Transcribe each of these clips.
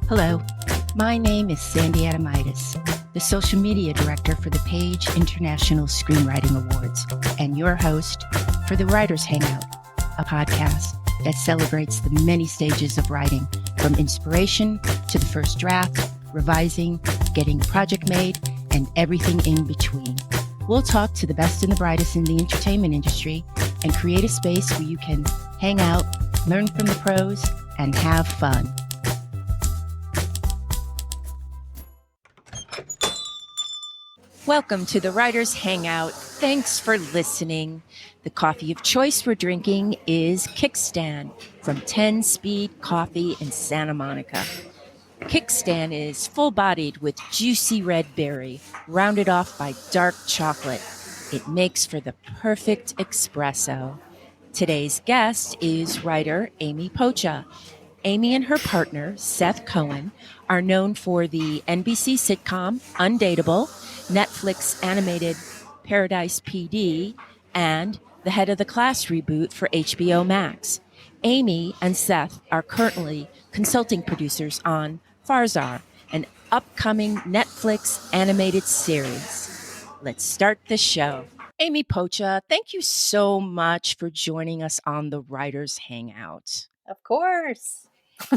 Hello, my name is Sandy Adomaitis, the social media director for the Page International Screenwriting Awards, and your host for The Writers Hangout, a podcast that celebrates the many stages of writing, from inspiration to the first draft, revising, getting a project made, and everything in between. We'll talk to the best and the brightest in the entertainment industry and create a space where you can hang out, learn from the pros, and have fun. Welcome to the Writers Hangout. Thanks for listening. The coffee of choice we're drinking is Kickstand from 10 Speed Coffee in Santa Monica. Kickstand is full-bodied with juicy red berry, rounded off by dark chocolate. It makes for the perfect espresso. Today's guest is writer Amy Pocha. Amy and her partner, Seth Cohen, are known for the NBC sitcom Undateable, Netflix animated Paradise PD, and the Head of the Class reboot for HBO Max. Amy and Seth are currently consulting producers on Farzar, an upcoming Netflix animated series. Let's start the show. Amy Pocha, thank you so much for joining us on the Writers Hangout. Of course.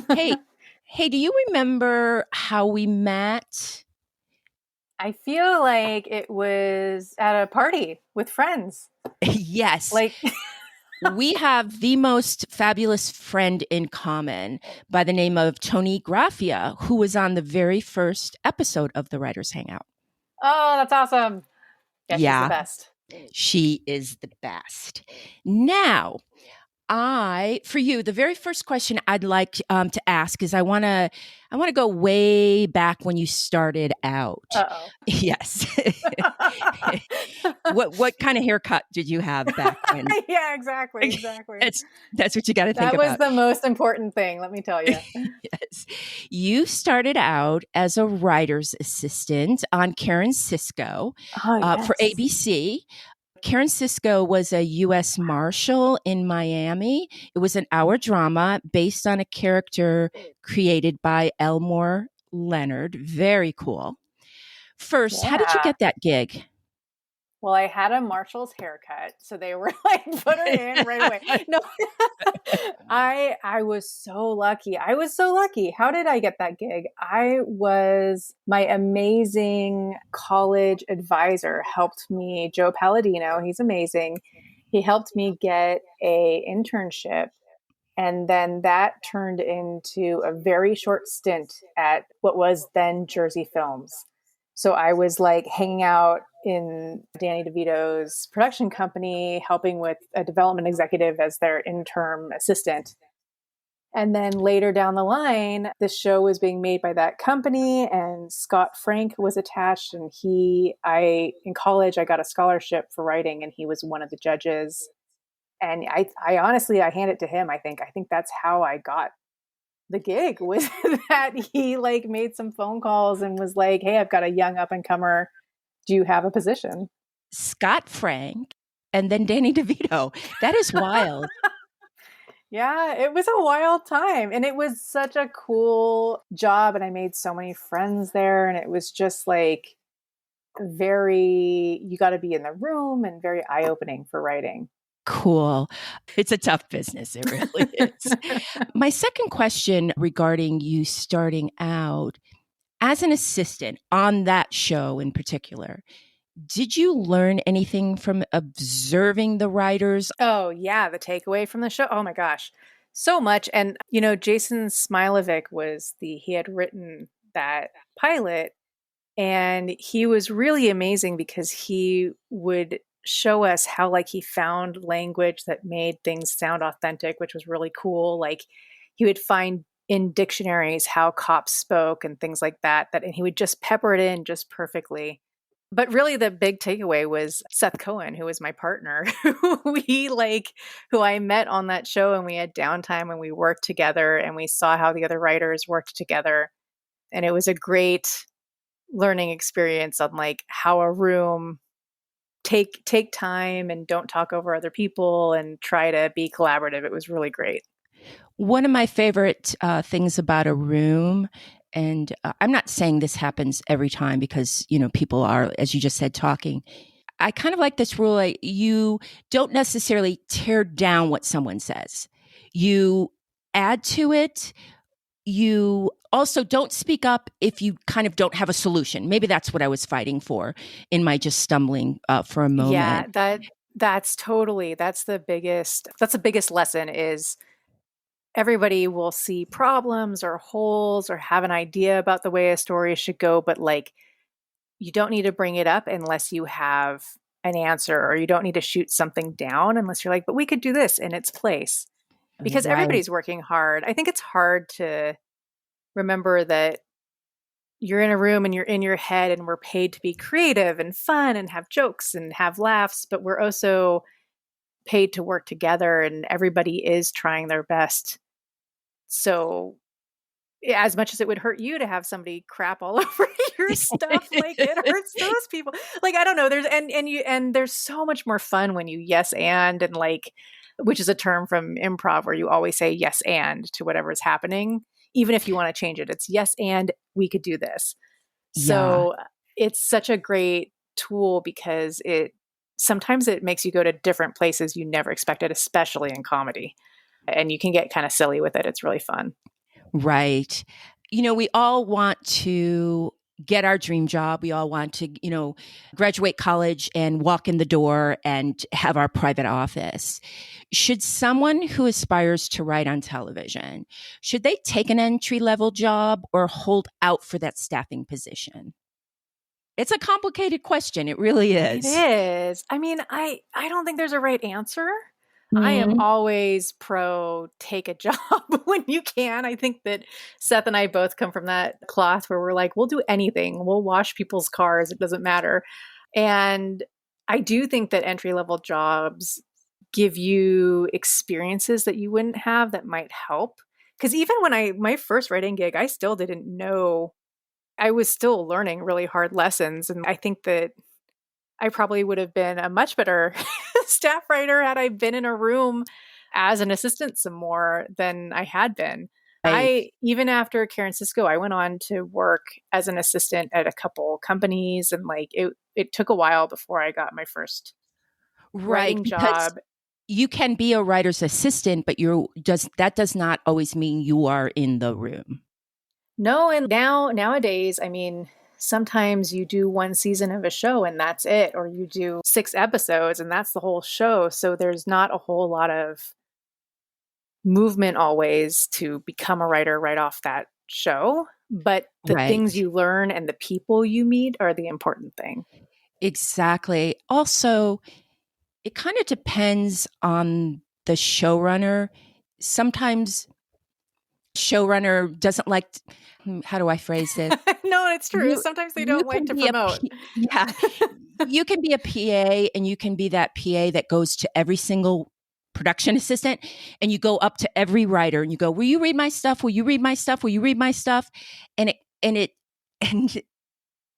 Hey, do you remember how we met? I feel like it was at a party with friends. Yes. We have the most fabulous friend in common by the name of Tony Graffia, who was on the very first episode of the Writers Hangout. Oh, that's awesome. Yeah, she's the best. She is the best. Now, for you, the very first question I'd like to ask is I want to go way back when you started out. Uh-oh. Yes. What kind of haircut did you have back when? Yeah, exactly. That's what you got to think about. That was the most important thing, let me tell you. Yes. You started out as a writer's assistant on Karen Cisco for ABC. Karen Cisco was a U.S. Marshal in Miami. It was an hour drama based on a character created by Elmore Leonard. Very cool. First, How did you get that gig? Well, I had a Marshal's haircut, so they were like, put her in right away. No, I was so lucky. How did I get that gig? My amazing college advisor helped me, Joe Palladino. He's amazing. He helped me get a internship. And then that turned into a very short stint at what was then Jersey Films. So I was like hanging out in Danny DeVito's production company, helping with a development executive as their interim assistant. And then later down the line, the show was being made by that company and Scott Frank was attached. And in college, I got a scholarship for writing and he was one of the judges. And I honestly, I hand it to him. I think that's how I got the gig, was that he like made some phone calls and was like, hey, I've got a young up and comer. Do you have a position? Scott Frank and then Danny DeVito. That is wild. Yeah, it was a wild time. And it was such a cool job. And I made so many friends there. And it was just like you got to be in the room and very eye-opening for writing. Cool. It's a tough business. It really is. My second question regarding you starting out as an assistant on that show in particular, did you learn anything from observing the writers? Oh, yeah. The takeaway from the show. Oh, my gosh. So much. And, Jason Smilovic he had written that pilot and he was really amazing because he would show us how like he found language that made things sound authentic, which was really cool. Like he would find in dictionaries how cops spoke and things like that, and he would just pepper it in just perfectly. But really the big takeaway was Seth Cohen, who was my partner, who I met on that show, and we had downtime and we worked together and we saw how the other writers worked together. And it was a great learning experience on like how a room take time and don't talk over other people and try to be collaborative. It was really great. One of my favorite things about a room And I'm not saying this happens every time because, people are, as you just said, talking. I kind of like this rule. You don't necessarily tear down what someone says. You add to it. You also don't speak up if you kind of don't have a solution. Maybe that's what I was fighting for in my just stumbling for a Yeah, moment. that's the biggest lesson is everybody will see problems or holes or have an idea about the way a story should go, but like you don't need to bring it up unless you have an answer, or you don't need to shoot something down unless you're like, but we could do this in its place, because Right. everybody's working hard. I think it's hard to remember that you're in a room and you're in your head and we're paid to be creative and fun and have jokes and have laughs, but we're also paid to work together and everybody is trying their best. So as much as it would hurt you to have somebody crap all over your stuff, like it hurts those people. Like I don't know, there's and there's so much more fun when you yes and like, which is a term from improv where you always say yes and to whatever's happening, even if you want to change it. It's yes and we could do this. Yeah. So it's such a great tool because it sometimes it makes you go to different places you never expected, especially in comedy. And you can get kind of silly with it. It's really fun. Right. We all want to get our dream job. We all want to, graduate college and walk in the door and have our private office. Should someone who aspires to write on television, should they take an entry level job or hold out for that staffing position? It's a complicated question. It really It is. is. I mean, I don't think there's a right answer. I am Mm, always pro take a job when you can. I think that Seth and I both come from that cloth where we're like, we'll do anything. We'll wash people's cars. It doesn't matter. And I do think that entry level jobs give you experiences that you wouldn't have that might help. Because even when my first writing gig, I still didn't know. I was still learning really hard lessons. And I think that I probably would have been a much better staff writer had I been in a room as an assistant some more than I had been. right. I even after Karen Cisco, I went on to work as an assistant at a couple companies, and like it took a while before I got my first Right. writing Because job. you can be a writer's assistant, but that does not always mean you are in the room. No, and nowadays, I mean, sometimes you do one season of a show and that's it, or you do 6 episodes and that's the whole show. So there's not a whole lot of movement always to become a writer right off that show, but the things Right. you learn and the people you meet are the important thing. Exactly. Also, it kind of depends on the showrunner. Sometimes showrunner doesn't how do I phrase this? No, it's true. You Sometimes they you don't like can to be promote. yeah, you can be a PA and you can be that PA that goes to every single production assistant and you go up to every writer and you go, "Will you read my stuff? Will you read my stuff? Will you read my stuff?" And it and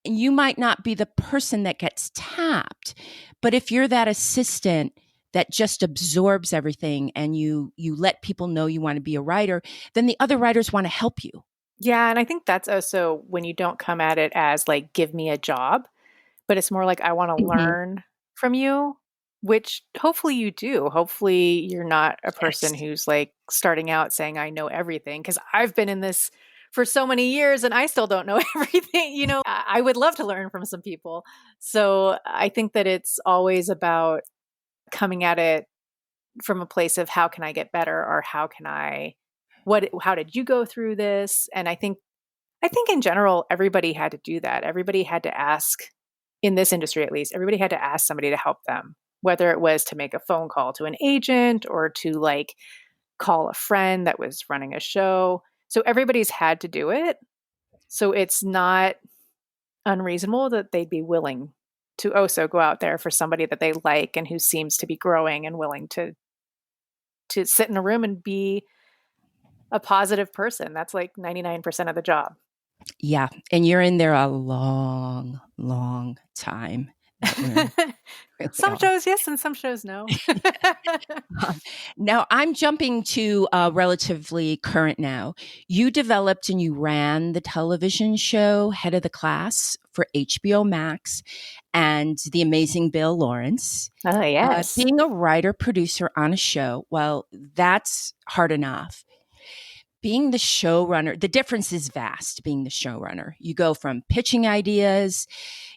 you might not be the person that gets tapped, but if you're that assistant that just absorbs everything and you let people know you want to be a writer, then the other writers want to help you. Yeah, and I think that's also when you don't come at it as like, give me a job, but it's more like, I want to Mhm. learn from you, which hopefully you do. Hopefully you're not a person Yes. who's like starting out saying, I know everything, because I've been in this for so many years and I still don't know everything. I would love to learn from some people. So I think that it's always about coming at it from a place of how can I get better, or how did you go through this? And I think in general, everybody had to do that. Everybody had to ask, in this industry at least, everybody had to ask somebody to help them, whether it was to make a phone call to an agent or to like call a friend that was running a show. So everybody's had to do it. So it's not unreasonable that they'd be willing to also go out there for somebody that they like and who seems to be growing and willing to sit in a room and be a positive person. That's like 99% of the job. Yeah, and you're in there a long, long time. But we're really Some are. shows yes and some shows no. Now I'm jumping to relatively current now. You developed and you ran the television show Head of the Class for HBO Max and The Amazing Bill Lawrence. Oh, yes. Being a writer producer on a show, well, that's hard enough. Being the showrunner, the difference is vast being the showrunner. You go from pitching ideas,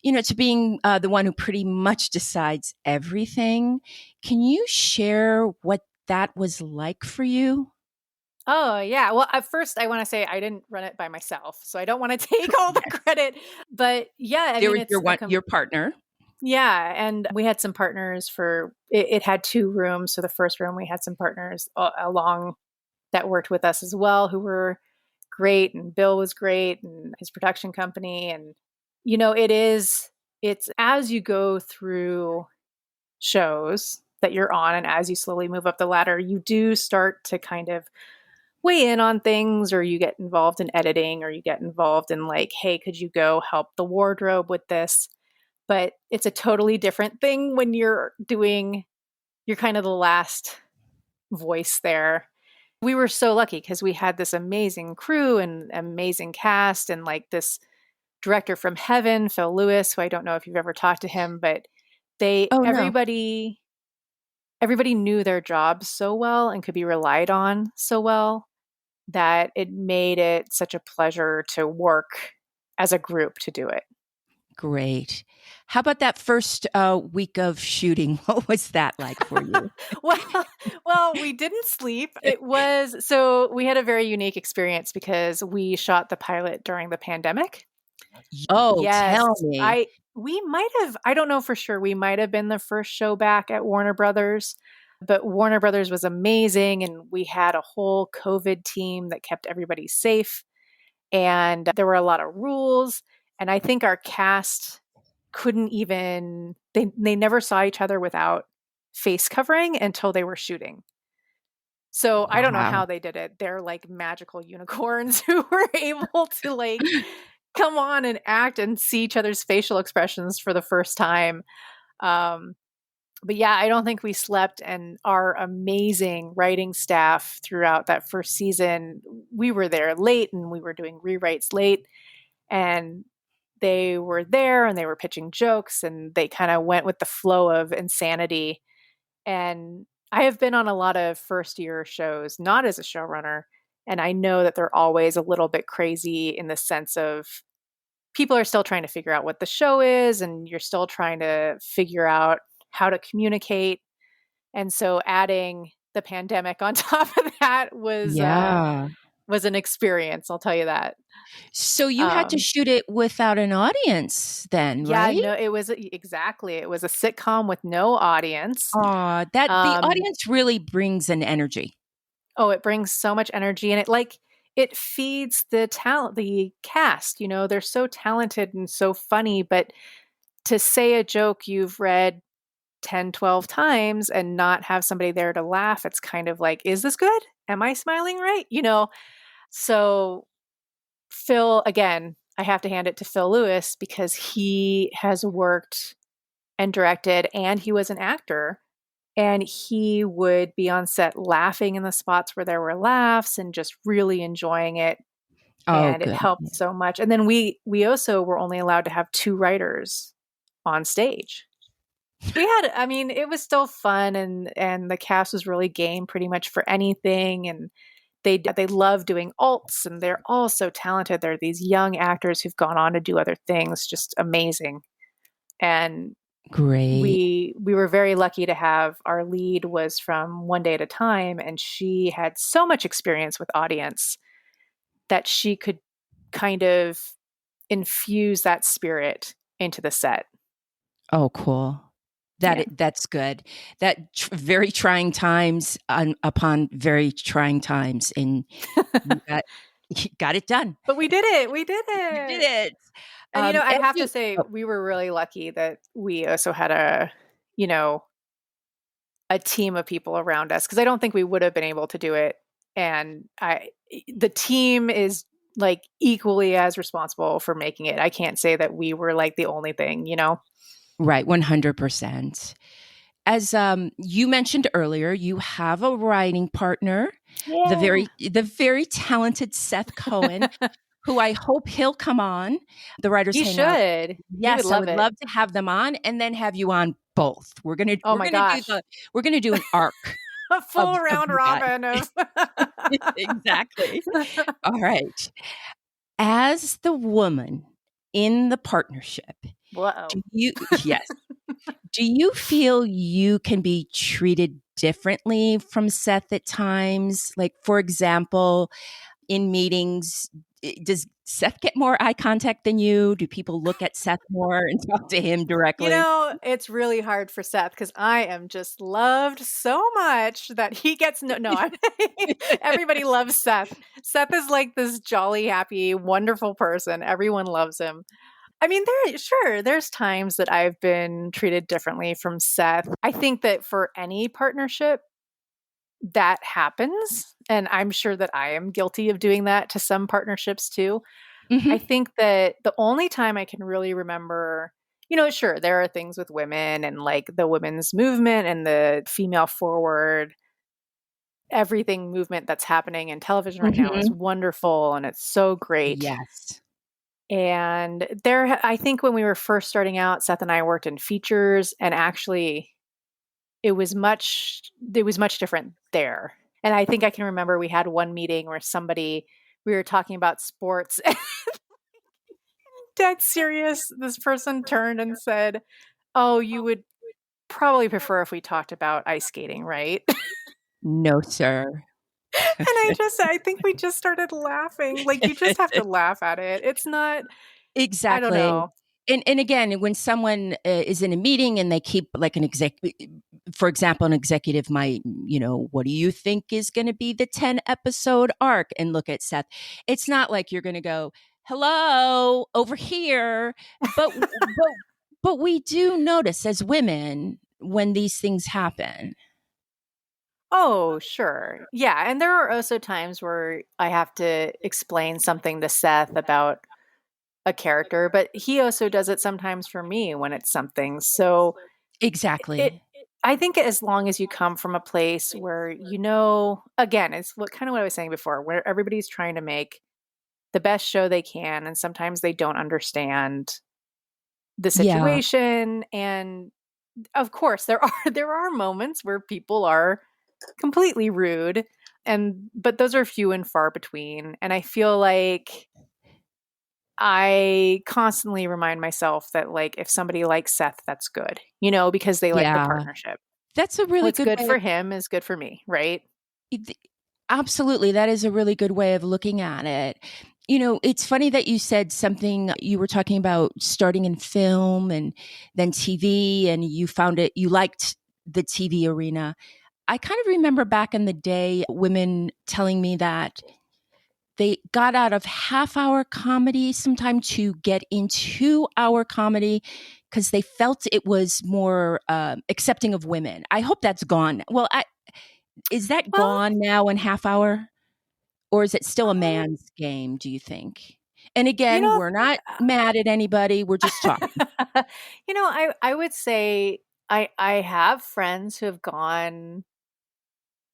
to being the one who pretty much decides everything. Can you share what that was like for you? Oh, yeah. Well, at first, I want to say I didn't run it by myself, so I don't want to take all the credit. But yeah, I There mean, was your partner. yeah, and we had some partners for it. It had two rooms, so the first room we had some partners along that worked with us as well, who were great, and Bill was great, and his production company, and it's as you go through shows that you're on, and as you slowly move up the ladder, you do start to kind of weigh in on things, or you get involved in editing, or you get involved in like, hey, could you go help the wardrobe with this? But it's a totally different thing when you're kind of the last voice there. We were so lucky because we had this amazing crew and amazing cast, and like this director from heaven, Phil Lewis, who I don't know if you've ever talked to him, but Oh, no. everybody knew their jobs so well and could be relied on so well that it made it such a pleasure to work as a group to do it. Great. How about that first week of shooting? What was that like for you? well, we didn't sleep. So we had a very unique experience because we shot the pilot during the pandemic. Oh, Yes, tell me. we might have, I don't know for sure, we might have been the first show back at Warner Brothers, but Warner Brothers was amazing, and we had a whole COVID team that kept everybody safe, and there were a lot of rules, and I think our cast couldn't even they never saw each other without face covering until they were shooting. So I don't know Wow. how they did it. They're like magical unicorns who were able to like come on and act and see each other's facial expressions for the first time. Um, but yeah, I don't think we slept, and our amazing writing staff throughout that first season, we were there late and we were doing rewrites late, and they were there and they were pitching jokes, and they kind of went with the flow of insanity. And I have been on a lot of first year shows, not as a showrunner, and I know that they're always a little bit crazy in the sense of people are still trying to figure out what the show is, and you're still trying to figure out how to communicate. And so adding the pandemic on top of that Yeah. was an experience, I'll tell you that. So you had to Um, shoot it without an audience then, yeah, right? no, exactly. It was a sitcom with no audience. Aw, that the Um, audience really brings an energy. oh, it brings so much energy, and it feeds the talent, the cast. They're so talented and so funny, but to say a joke you've read 10, 12 times and not have somebody there to laugh, it's kind of like, is this good? Am I smiling right? So Phil, again, I have to hand it to Phil Lewis because he has worked and directed, and he was an actor, and he would be on set laughing in the spots where there were laughs and just really enjoying it. Oh, And it good. helped Yeah. so much. And then we also were only allowed to have two writers on stage. I mean, it was still fun, and the cast was really game pretty much for anything, and they love doing alts, and they're all so talented. They're these young actors who've gone on to do other things, just amazing. And Great. we were very lucky to have our lead was from One Day at a Time, and she had so much experience with audience that she could kind of infuse that spirit into the set. Oh, cool. Yeah. That's good. Very trying times upon very trying times, and you got you got it done. But we did it. We did You did it. it. And I As have to you say, oh, we were really lucky that we also had you know, a team of people around us, because I don't think we would have been able to do it. And the team is like equally as responsible for making it. I can't say that we were like the only thing. Right, 100%. As you mentioned earlier, you have a writing partner, Yeah. the very talented Seth Cohen, who I hope he'll come on the Writers He Hangout. should. He would Yes, I love would it. love to have them on and then have you on both. Oh my gosh. We're gonna do an arc A of full round you guys. robin of Exactly. All right. As the woman in the partnership, Whoa. do you yes. Do you feel you can be treated differently from Seth at times? Like, for example, in meetings, does Seth get more eye contact than you? Do people look at Seth more and talk to him directly? It's really hard for Seth because I am just loved so much that he gets everybody loves Seth. Seth is like this jolly, happy, wonderful person. Everyone loves him. I mean, there's times that I've been treated differently from Seth. I think that for any partnership, that happens. And I'm sure that I am guilty of doing that to some partnerships too. I Hmm. think that the only time I can really remember, sure, there are things with women and like the women's movement and the female forward, everything movement that's happening in television right now is Hmm. wonderful and it's so great. Yes. And I think when we were first starting out, Seth and I worked in features, and actually, it was much different there. And I think I can remember we had one meeting where we were talking about sports, dead serious. This person turned and said, "Oh, you would probably prefer if we talked about ice skating, right?" No, sir. And I think we just started laughing. Like, you just have to laugh at it. It's not, I don't Exactly. know. And again, when someone is in a meeting and they keep like for example, an executive might, what do you think is going to be the 10 episode arc? And look at Seth. It's not like you're going to go, hello, over here. But we do notice as women when these things happen. Oh, sure. Yeah. And there are also times where I have to explain something to Seth about a character, but he also does it sometimes for me when it's something. So it, Exactly. I think as long as you come from a place where, again, it's what I was saying before, where everybody's trying to make the best show they can, and sometimes they don't understand the Yeah. situation. And of course, there are there are moments where people are completely rude, but those are few and far between. And I feel like I constantly remind myself that, like, if somebody likes Seth, that's good, because they like the Yeah. partnership. That's a really What's good good way. for him is good for me, right? It- Absolutely. That is a really good way of looking at it. It's funny that you said something, you were talking about starting in film and then TV, and you liked the TV arena. I kind of remember back in the day, women telling me that they got out of half hour comedy sometime to get into our comedy because they felt it was more accepting of women. I hope that's gone. Well, is that Well, gone now in half hour? Or is it still a um, man's game, do you think? And you again, know, we're not mad at anybody. We're just talking. I would say I have friends who have gone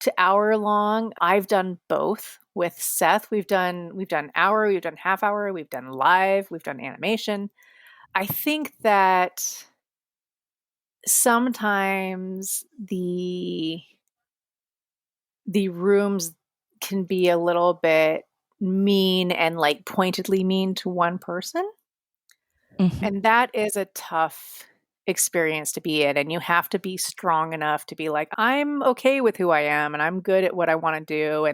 to hour long. I've done both with Seth. We've done hour, we've done half hour, we've done live, we've done animation. I think that sometimes the rooms can be a little bit mean and like pointedly mean to one person. Mhm. And that is a tough experience to be in. And you have to be strong enough to be like, I'm okay with who I am and I'm good at what I want to do.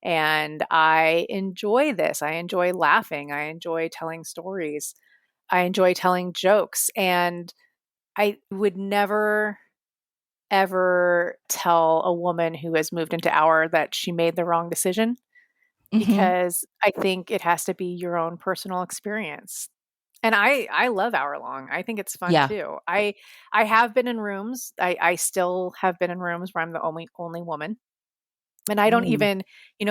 And I enjoy this. I enjoy laughing. I enjoy telling stories. I enjoy telling jokes. And I would never ever tell a woman who has moved into our that she made the wrong decision, Mhm. because I think it has to be your own personal experience. And I love hour long. I think it's fun Yeah. too. I have been in rooms. I still have been in rooms where I'm the only woman. And I don't Ooh. even,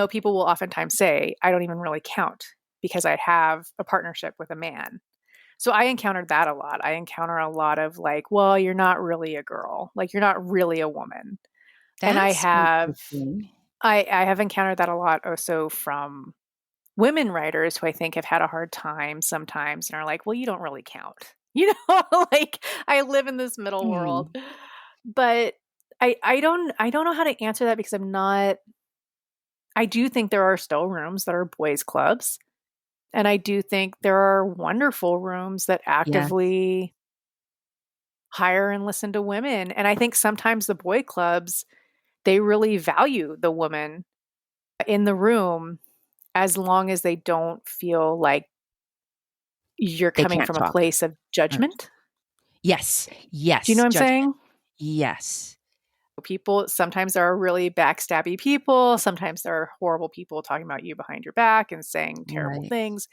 people will oftentimes say I don't even really count because I have a partnership with a man. So I encountered that a lot. I encounter a lot of like, well, you're not really a girl. Like you're not really a woman. And That's interesting. I have encountered that a lot also from women writers who I think have had a hard time sometimes and are like, well, you don't really count. Like I live in this middle world. Hmm. But I don't know how to answer that because I do think there are still rooms that are boys clubs. And I do think there are wonderful rooms that Yeah, actively hire and listen to women. And I think sometimes the boy clubs, they really value the woman in the room as long as they don't feel like you're they coming can't from a talk. place of Right. judgment. Yes, Do you know yes, what I'm judgment. saying? Yes, People sometimes there are really backstabby people, sometimes there are horrible people talking about you behind your back and saying terrible right, things.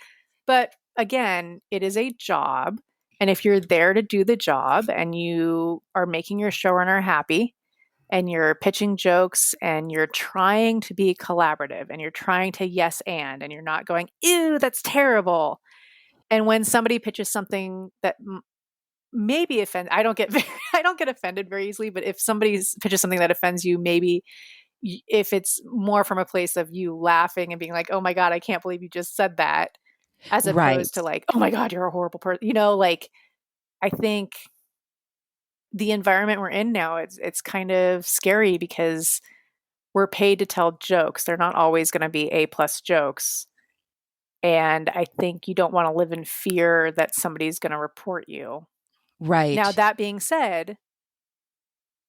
But again, it is a job. And if you're there to do the job and you are making your showrunner happy and you're pitching jokes and you're trying to be collaborative and you're trying to yes and you're not going, ew, that's terrible. And when somebody pitches something that maybe offend, I don't get I don't get offended very easily, but if somebody pitches something that offends you, maybe if it's more from a place of you laughing and being like, "Oh my god, I can't believe you just said that," as opposed right, to like, "Oh my god, you're a horrible person." Like I think the environment we're in now, it's kind of scary because we're paid to tell jokes. They're not always going to be A+ jokes. And I think you don't want to live in fear that somebody's going to report you. Now, right. that being said,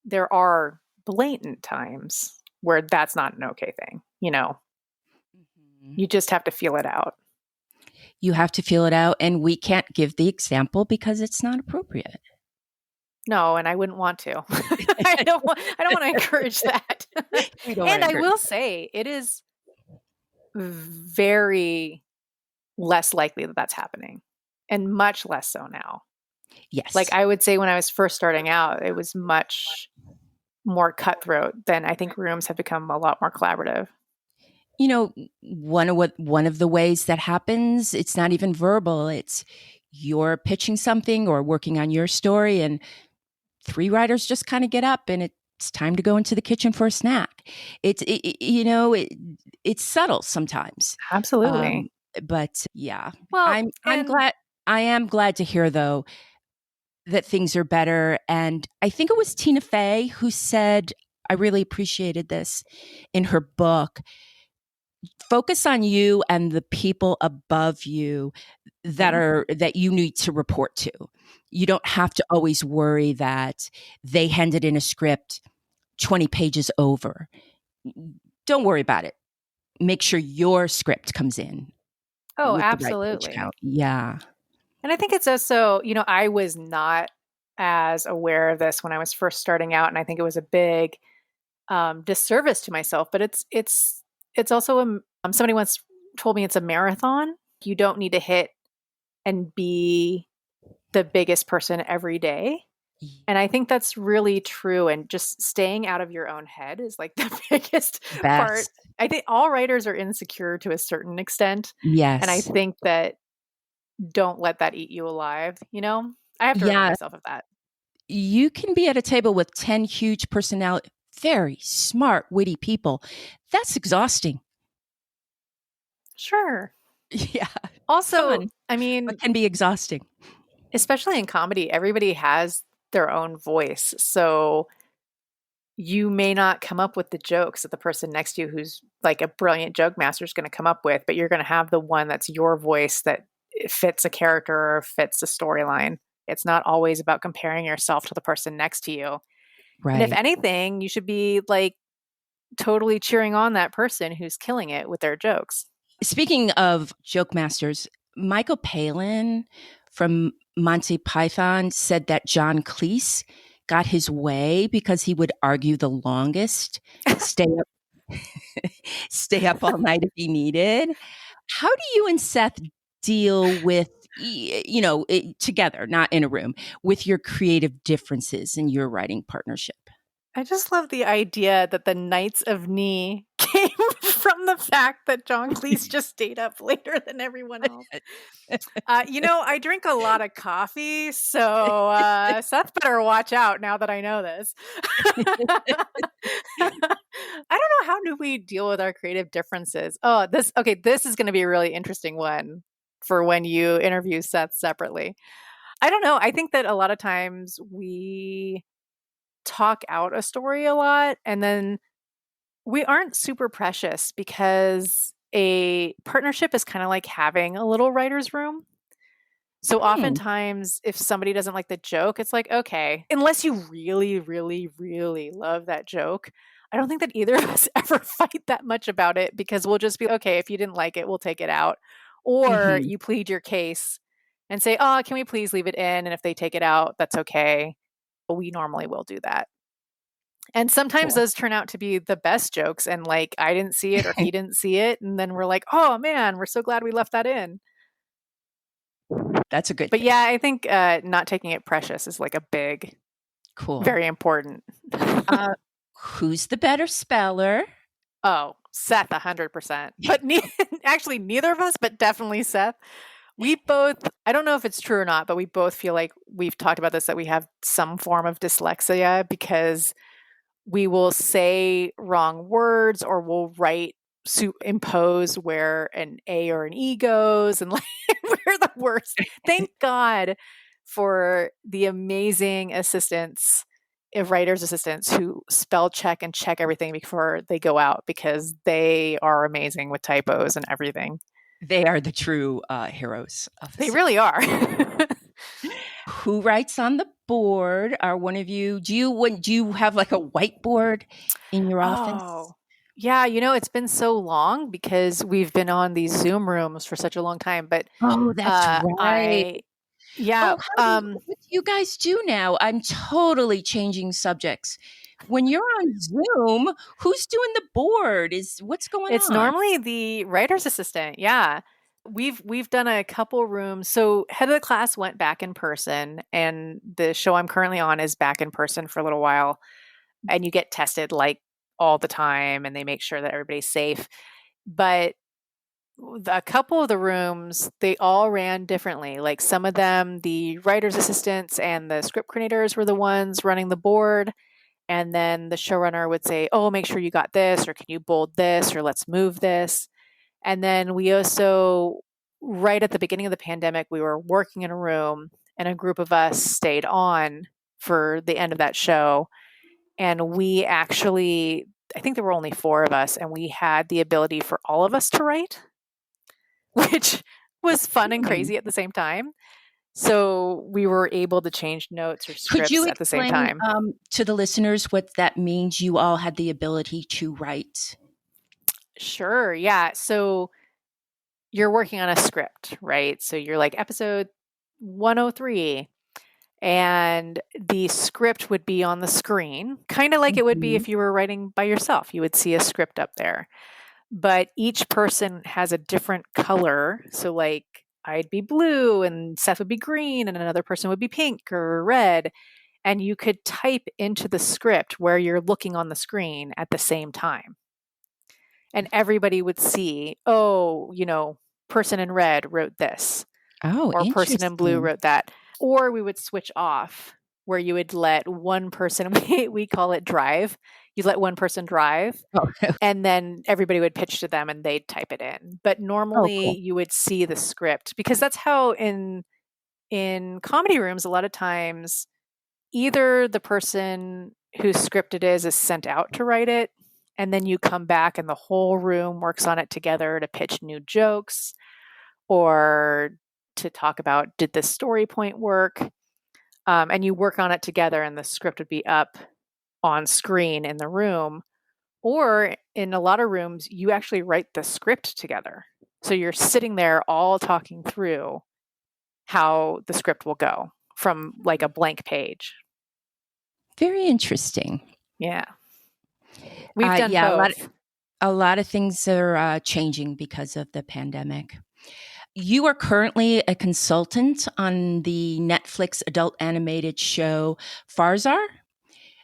there are blatant times where that's not an okay thing. Mhm. You just have to feel it out. You have to feel it out, and we can't give the example because it's not appropriate. No, and I wouldn't want to. I don't want to encourage that. We don't want And to I encourage. will say it is very less likely that that's happening and much less so now. Like Yes. I would say when I was first starting out, it was much more cutthroat. Then I think rooms have become a lot more collaborative. You know, one of the ways that happens, it's not even verbal. It's you're pitching something or working on your story, and three writers just kind of get up, and it's time to go into the kitchen for a snack. It's subtle sometimes, Absolutely. um, but yeah, Well, I'm and glad. I am glad to hear though that things are better. And I think it was Tina Fey who said, I really appreciated this in her book. Focus on you and the people above you yeah. that you need to report to. You don't have to always worry that they handed in a script 20 pages over. Don't worry about it. Make sure your script comes in Oh, with the right page absolutely. count. Yeah. And I think it's also, I was not as aware of this when I was first starting out, and I think it was a big disservice to myself. But it's also somebody once told me it's a marathon. You don't need to hit and be the biggest person every day. And I think that's really true. And just staying out of your own head is like the biggest part. Best. I think all writers are insecure to a certain extent. And I Yes. think that don't let that eat you alive. I have to remind Yeah. myself of that. You can be at a table with 10 huge personality, very smart, witty people. That's exhausting. Sure. Yeah. Also, Fun, I but mean, can be exhausting. especially in comedy, everybody has their own voice. So you may not come up with the jokes that the person next to you who's like a brilliant joke master is going to come up with, but you're going to have the one that's your voice that fits a character or fits a storyline. It's not always about comparing yourself to the person next to you. And if Right. anything, you should be like totally cheering on that person who's killing it with their jokes. Speaking of joke masters, Michael Palin from Monty Python said that John Cleese got his way because he would argue the longest, stay up, stay up all night if he needed. How do you and Seth deal with, together, not in a room, with your creative differences in your writing partnership? I just love the idea that the Knights of Knee came from the fact that John Cleese just stayed up later than everyone else. I drink a lot of coffee, so Seth better watch out now that I know this. I don't know, how do we deal with our creative differences? This is going to be a really interesting one for when you interview Seth separately. I don't know. I think that a lot of times we talk out a story a lot, and then we aren't super precious because a partnership is kind of like having a little writer's room. So oftentimes, if somebody doesn't like the joke, it's like, okay, unless you really, really, really love that joke, I don't think that either of us ever fight that much about it, because we'll just be, okay, if you didn't like it, we'll take it out. Or you plead your case and say, can we please leave it in? And if they take it out, that's okay. But we normally will do that. And sometimes those turn out to be the best jokes. And like, I didn't see it or he didn't see it. And then we're like, oh man, we're so glad we left that in. That's a good But thing. yeah, I think not taking it precious is like a big, very important. Who's the better speller? Oh, Seth, 100%. But actually, neither of us, but definitely Seth. We both, I don't know if it's true or not, but we both feel like we've talked about this, that we have some form of dyslexia, because we will say wrong words, or we'll impose where an A or an E goes, and like we're the worst. Thank God for the amazing assistants, writers' assistants, who spell check and check everything before they go out, because they are amazing with typos and everything. They are the true heroes of They really are. Who writes on the board? Are one of you? Do you have like a whiteboard in your office? Yeah, it's been so long because we've been on these Zoom rooms for such a long time. But that's right. What do you guys do now? I'm totally changing subjects. When you're on Zoom, who's doing the board? What's going on? It's normally the writer's assistant. Yeah. We've done a couple rooms. So head of the class went back in person, and the show I'm currently on is back in person for a little while. And you get tested like all the time, and they make sure that everybody's safe. But a couple of the rooms, they all ran differently. Like some of them, the writer's assistants and the script coordinators were the ones running the board. And then the showrunner would say, make sure you got this, or can you bold this, or let's move this. And then we also, right at the beginning of the pandemic, we were working in a room, and a group of us stayed on for the end of that show. And we actually, I think there were only 4 of us, and we had the ability for all of us to write, which was fun and crazy at the same time. So we were able to change notes or scripts at the same time. Could you explain to the listeners what that means? You all had the ability to write. Sure. Yeah. So you're working on a script, right? So you're like episode 103, and the script would be on the screen, kind of like it would be if you were writing by yourself. You would see a script up there, but each person has a different color. So like I'd be blue and Seth would be green, and another person would be pink or red. And you could type into the script where you're looking on the screen at the same time. And everybody would see, person in red wrote this. Or person in blue wrote that. Or we would switch off, where you would let one person, we call it drive. You let one person drive, and then everybody would pitch to them and they'd type it in. But normally you would see the script, because that's how in comedy rooms, a lot of times, either the person whose script it is sent out to write it, and then you come back and the whole room works on it together to pitch new jokes, or to talk about, did this story point work? And you work on it together, and the script would be up on screen in the room. Or in a lot of rooms, you actually write the script together. So you're sitting there all talking through how the script will go from like a blank page. Very interesting. Yeah. We've done both. A lot of things are changing because of the pandemic. You are currently a consultant on the Netflix adult animated show Farzar.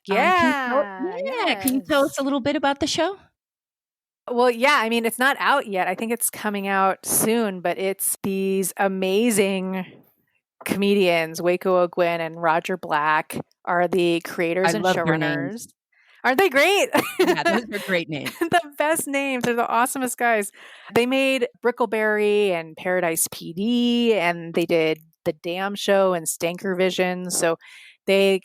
Yeah. Can you tell us a little bit about the show? Well, yeah, I mean, it's not out yet. I think it's coming out soon, but it's these amazing comedians, Waco Ogwin and Roger Black, are the I creators and love their names. showrunners. Aren't they great? Yeah, those are great names. The best names. They're the awesomest guys. They made Brickleberry and Paradise PD, and they did The Damn Show and Stanker Vision. So they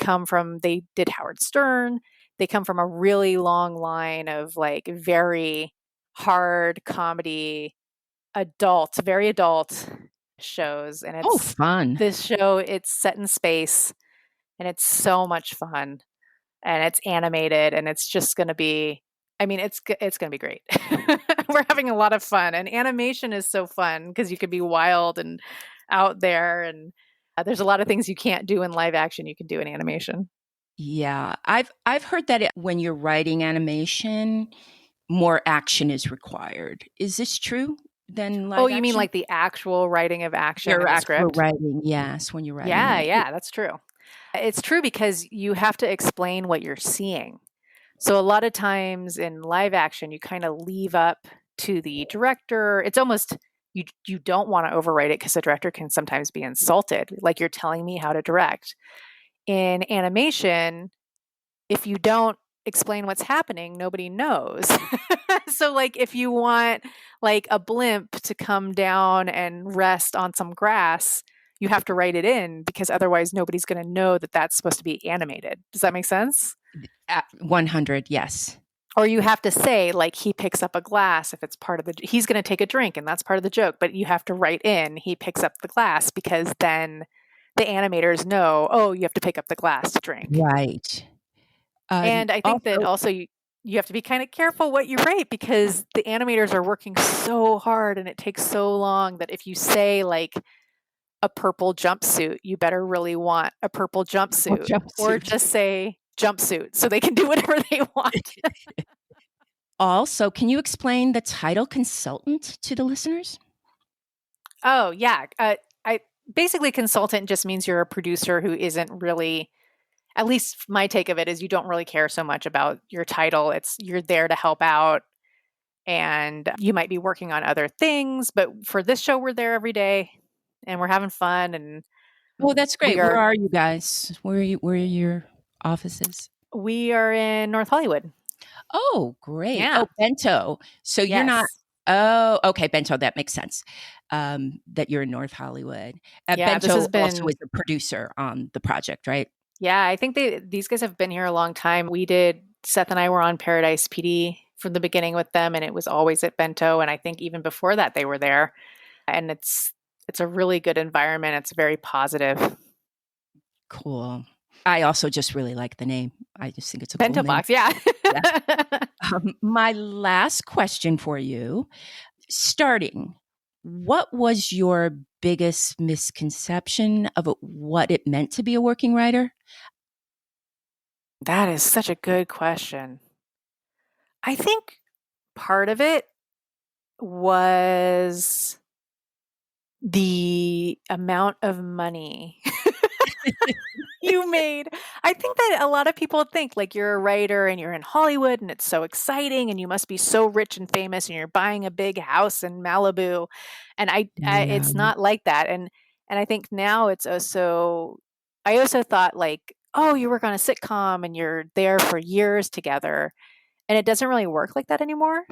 did Howard Stern. They come from a really long line of like very hard comedy, very adult shows. And Oh, fun. it's set in space and it's so much fun and it's animated and it's just going to be, I mean, it's going to be great. We're having a lot of fun, and animation is so fun because you could be wild and out there, and there's a lot of things you can't do in live action you can do in animation. Yeah, I've heard that when you're writing animation, more action is required. Is this true than Oh, live you mean action? like the actual writing of action Your in the actual script? writing, yes, when you're writing Yeah, it. yeah, that's true. It's true because you have to explain what you're seeing. So a lot of times in live action, you kind of leave up to the director. It's almost you don't want to overwrite it because the director can sometimes be insulted, like you're telling me how to direct. In animation, if you don't explain what's happening, nobody knows. So like if you want like a blimp to come down and rest on some grass, you have to write it in because otherwise nobody's going to know that that's supposed to be animated. Does that make sense? 100, yes. Or you have to say like he picks up a glass if it's part of he's going to take a drink and that's part of the joke, but you have to write in he picks up the glass because then the animators know, oh, you have to pick up the glass to drink. Right. And I think that Also, also you have to be kind of careful what you write because the animators are working so hard and it takes so long that if you say like a purple jumpsuit, you better really want a purple jumpsuit or jumpsuit. just say jumpsuit so they can do whatever they want. Also, can you explain the title consultant to the listeners? Oh, yeah. I basically consultant just means you're a producer who isn't really, at least my take of it is you don't really care so much about your title. It's you're there to help out and you might be working on other things, but for this show we're there every day and we're having fun and Oh, that's we great. Where are are you guys? Where are your offices? we are in North Hollywood. Oh, great. Yeah. Oh, Bento. So you're not. Yes. Oh, okay, Bento. That makes sense. That you're in North Hollywood. Yeah, this Bento has also been is a producer on the project, right? yeah, I think these guys have been here a long time. Seth and I were on Paradise PD from the beginning with them and it was always at Bento and I think even before that they were there. And it's a really good environment. It's very positive. Cool. I also just really like the name. I just think it's a cool Bento name. box, yeah. Yeah. My last question for you, starting, what was your biggest misconception of what it meant to be a working writer? That is such a good question. I think part of it was the amount of money you made. I think that a lot of people think like you're a writer and you're in Hollywood and it's so exciting and you must be so rich and famous and you're buying a big house in Malibu. And Yeah. it's not like that. And I think now it's also, I also thought like, oh, you work on a sitcom and you're there for years together. And it doesn't really work like that anymore.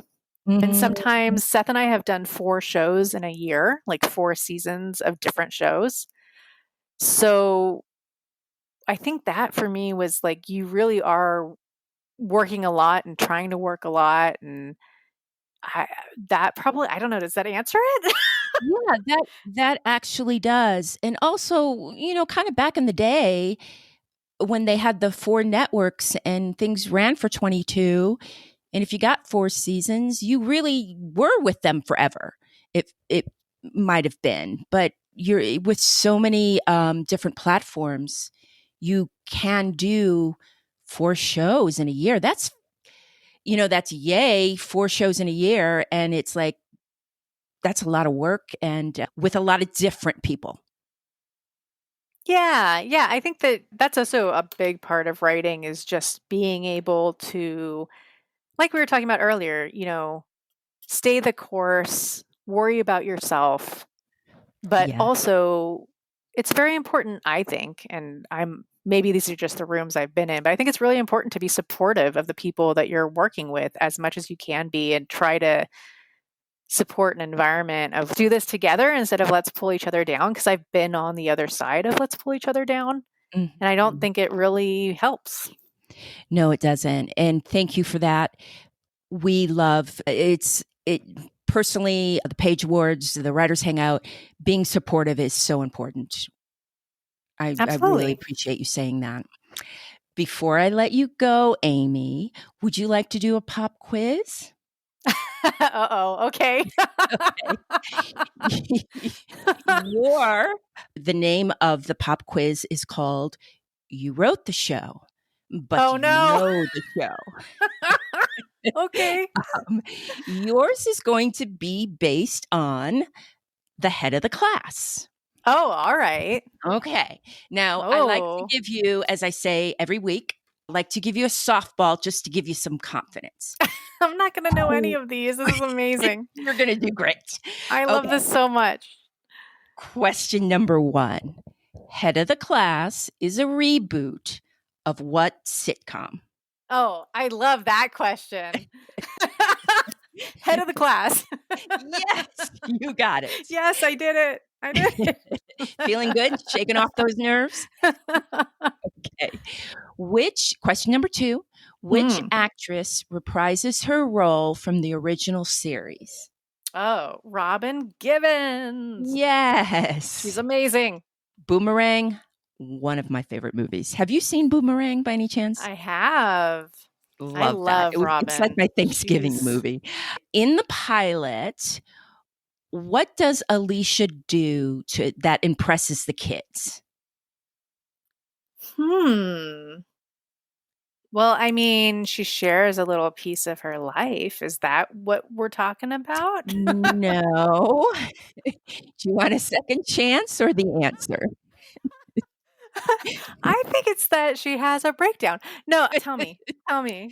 And Mhm. sometimes Seth and I have done 4 shows in a year, like 4 seasons of different shows. So I think that for me was like you really are working a lot and trying to work a lot and I that probably I don't know, does that answer it? Yeah, that actually does. And also, kind of back in the day when they had the 4 networks and things ran for 22, and if you got 4 seasons, you really were with them forever. It might have been, but you're with so many different platforms, you can do 4 shows in a year. That's yay, 4 shows in a year, and it's like that's a lot of work and with a lot of different people. Yeah, yeah, I think that that's also a big part of writing is just being able to like we were talking about earlier, stay the course, worry about yourself. But Yeah. also, it's very important, I think, and maybe these are just the rooms I've been in, but I think it's really important to be supportive of the people that you're working with as much as you can be, and try to support an environment of do this together instead of let's pull each other down, because I've been on the other side of let's pull each other down, and I don't think it really helps. No, it doesn't. And thank you for that. We love it. Personally, the Page Awards, the Writers Hangout, being supportive is so important. I really Absolutely. appreciate you saying that. Before I let you go, Amy, would you like to do a pop quiz? Uh-oh. Okay. The name of the pop quiz is called You Wrote the Show, but Oh, you no. know the show. Okay. Yours is going to be based on the head of the class. Oh, all right. Okay. Now, I like to give you, as I say every week, I like to give you a softball just to give you some confidence. I'm not going to know any of these. This is amazing. You're going to do great. I love this so much. Question number 1. Head of the Class is a reboot of what sitcom? Oh, I love that question. Head of the class. Yes, you got it. Yes, I did it. I did it. Feeling good? Shaking off those nerves? Okay. Question number 2, which actress reprises her role from the original series? Oh, Robin Givens. Yes. She's amazing. Boomerang, one of my favorite movies. Have you seen Boomerang by any chance? I have. I love Robin. It's like my Thanksgiving movie. In the pilot, what does Alicia do that impresses the kids? Well, I mean, she shares a little piece of her life. Is that what we're talking about? No. Do you want a second chance or the answer? I think it's that she has a breakdown. No, tell me. She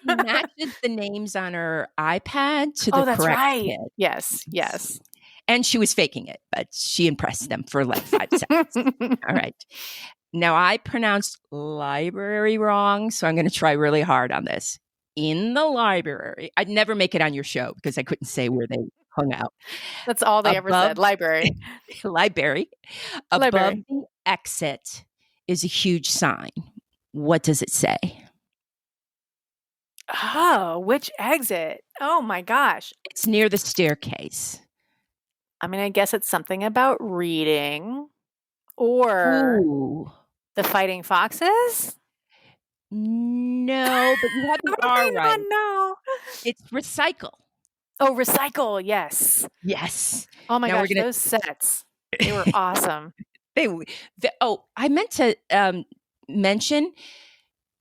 matches the names on her iPad to the correct kid. Yes. And she was faking it, but she impressed them for like 5 seconds. All right. Now, I pronounced library wrong, so I'm going to try really hard on this. In the library. I'd never make it on your show because I couldn't say where they hung out. That's all they ever said. Library. Library. Above the exit is a huge sign. What does it say? Oh, which exit? Oh my gosh. It's near the staircase. I mean, I guess it's something about reading or the Fighting Foxes? No, but you have the R right. No. It's recycle. Oh, recycle. Yes. Oh my gosh, those sets. They were awesome. I meant to mention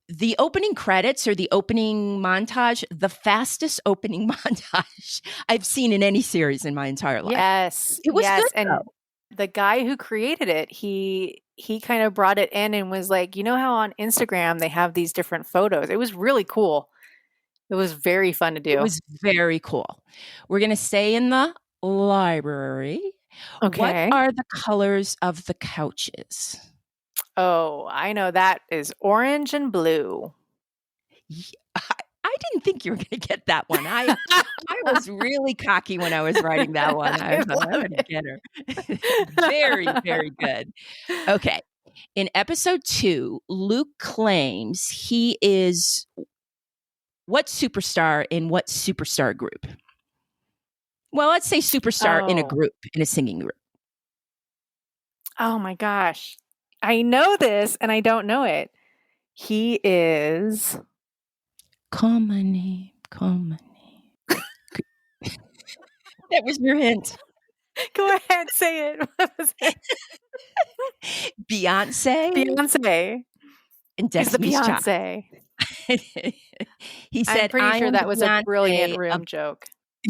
the opening credits or the opening montage, the fastest opening montage I've seen in any series in my entire life. Yes. It was good, and the guy who created it, he kind of brought it in and was like, you know how on Instagram they have these different photos? It was really cool. It was very fun to do. It was very cool. We're going to stay in the library. Okay. What are the colors of the couches? Oh, I know that is orange and blue. I didn't think you were going to get that one. I was really cocky when I was writing that one. I thought, I'm going to get her. Very, very good. Okay. In episode 2, Luke claims he is what superstar in what superstar group? Well, let's say superstar in a group, in a singing group. Oh my gosh. I know this and I don't know it. He is... Call my name. That was your hint. Go ahead, say it. What was it? Beyonce. And Destiny's Child. Beyonce. He said, I'm pretty sure that was a brilliant room joke.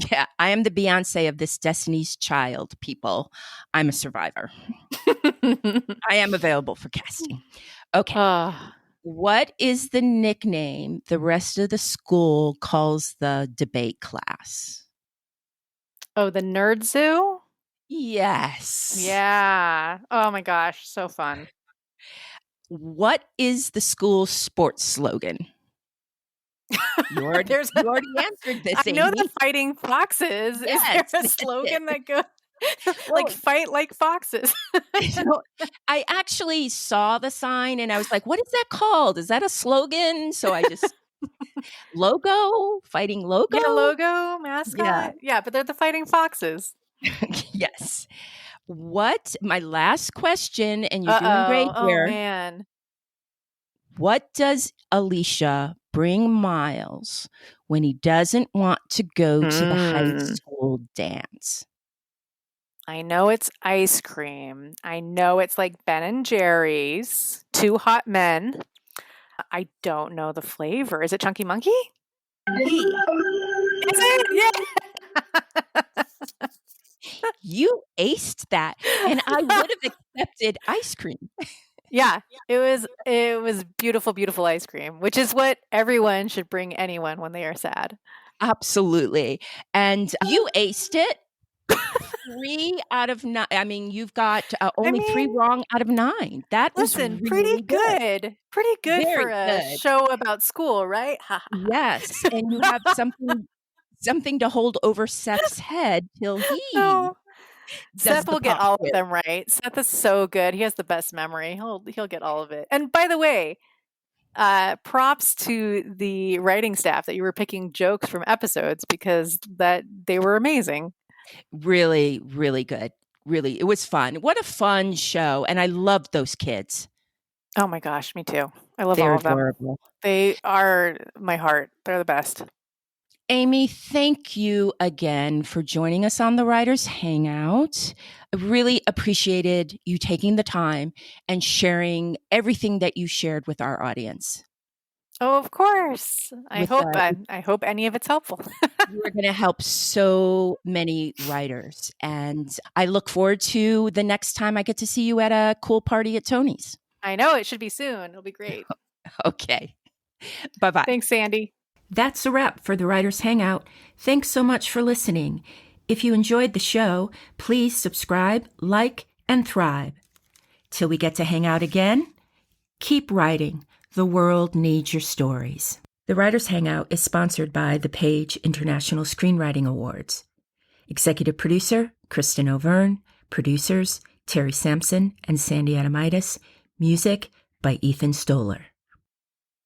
Yeah, I am the Beyonce of this Destiny's Child, people. I'm a survivor. I am available for casting. Okay. What is the nickname the rest of the school calls the debate class? Oh, the Nerd Zoo? Yes. Yeah. Oh my gosh, so fun. What is the school's sports slogan? You already, There's you already answered I this, know the Amy. Fighting Foxes. Is there Yes, a that's it. slogan that goes like Well, fight like foxes? so I actually saw the sign and I was like, what is that called? Is that a slogan? So I just logo, fighting Yeah, logo. logo, Yeah. mascot. Yeah, but they're the Fighting Foxes. Yes. What, my last question, and you're doing great Uh-oh. Oh here. man. What does Alicia bring Miles when he doesn't want to go to the high Mm. school dance? I know it's ice cream. I know it's like Ben and Jerry's, Two Hot Men. I don't know the flavor. Is it Chunky Monkey? Is it? Yeah. You aced that, and I would have accepted ice cream. Yeah, it was beautiful, beautiful ice cream, which is what everyone should bring anyone when they are sad. Absolutely. And you aced it. 3 out of 9. I mean, you've got I only 3 mean, wrong out of 9. That was listen, pretty really good. good. Pretty good for Very a good. show about school, right? Ha ha Yes, and you have something to hold over Seth's head till he No, does Seth the will get pop all of quiz. them right. Seth is so good. He has the best memory. He'll get all of it. And by the way, props to the writing staff that you were picking jokes from episodes because that they were amazing. Really, really good. Really, it was fun. What a fun show, and I loved those kids. Oh my gosh, me too. I love They're all of them. adorable. They are my heart. They're the best. Amy, thank you again for joining us on the Writers Hangout. I really appreciated you taking the time and sharing everything that you shared with our audience. Oh, of course. I With hope I hope any of it's helpful. You are going to help so many writers, and I look forward to the next time I get to see you at a cool party at Tony's. I know it should be soon. It'll be great. Okay, bye bye. Thanks, Sandy. That's a wrap for the Writers Hangout. Thanks so much for listening. If you enjoyed the show, please subscribe, like, and thrive. Till we get to hang out again, keep writing. The world needs your stories. The Writers Hangout is sponsored by the Page International Screenwriting Awards. Executive producer, Kristin Overn. Producers, Terry Sampson and Sandy Adomaitis. Music by Ethan Stoller.